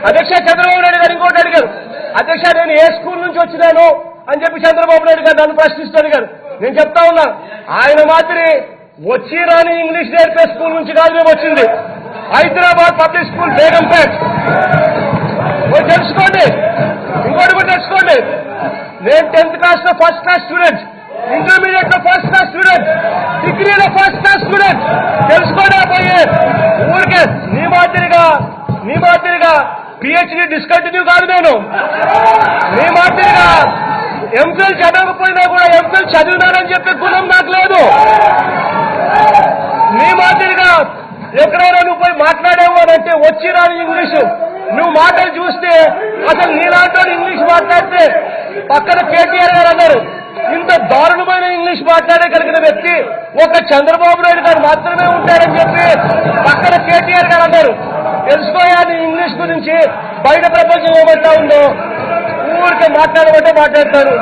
అధ్యక్ష చంద్రబాబు నాయుడు గారు ఇంకోటి అడిగారు. అధ్యక్ష నేను ఏ స్కూల్ నుంచి వచ్చినాను అని చెప్పి చంద్రబాబు నాయుడు గారు నన్ను ప్రశ్నిస్తూ అడిగారు. నేను చెప్తా ఉన్నా, ఆయన మాదిరి వచ్చి రాని ఇంగ్లీష్ నేర్పే స్కూల్ నుంచి కాదు మేము వచ్చింది. Hyderabad public school Begumpet. తెలుసుకోండి, ఇంకోటి కూడా తెలుసుకోండి. నేను 10th క్లాస్ లో ఫస్ట్ క్లాస్ స్టూడెంట్, ఇంటర్మీడియట్ లో ఫస్ట్ క్లాస్ స్టూడెంట్, డిగ్రీలో ఫస్ట్ క్లాస్ స్టూడెంట్. తెలుసుకోండి పోయి ఊరికే నీ మాదిరిగా పిహెచ్డి డిస్కంటిన్యూ కాదు. నేను నీ మాదిరిగా ఎంఫిల్ చదవకపోయినా కూడా ఎంఫిల్ చదివినానని చెప్పే గుణం నాకు లేదు. నీ మాదిరిగా ఎక్కడైనా నువ్వు పోయి మాట్లాడేవు అని అంటే వచ్చి రాని ఇంగ్లీషు నువ్వు మాటలు చూస్తే అసలు నీలాంటి ఇంగ్లీష్ మాట్లాడితే పక్కన కేటీఆర్ గారు అన్నారు, ఇంత దారుణమైన ఇంగ్లీష్ మాట్లాడగలిగిన వ్యక్తి ఒక చంద్రబాబు నాయుడు గారు మాత్రమే ఉంటారని చెప్పి పక్కన కేటీఆర్ గారు అన్నారు. తెలుసుకోయాలి ఇంగ్లీష్ గురించి, బయట ప్రపంచం ఏమంటా ఉందో ఊరికే మాట్లాడమంటే మాట్లాడతారు.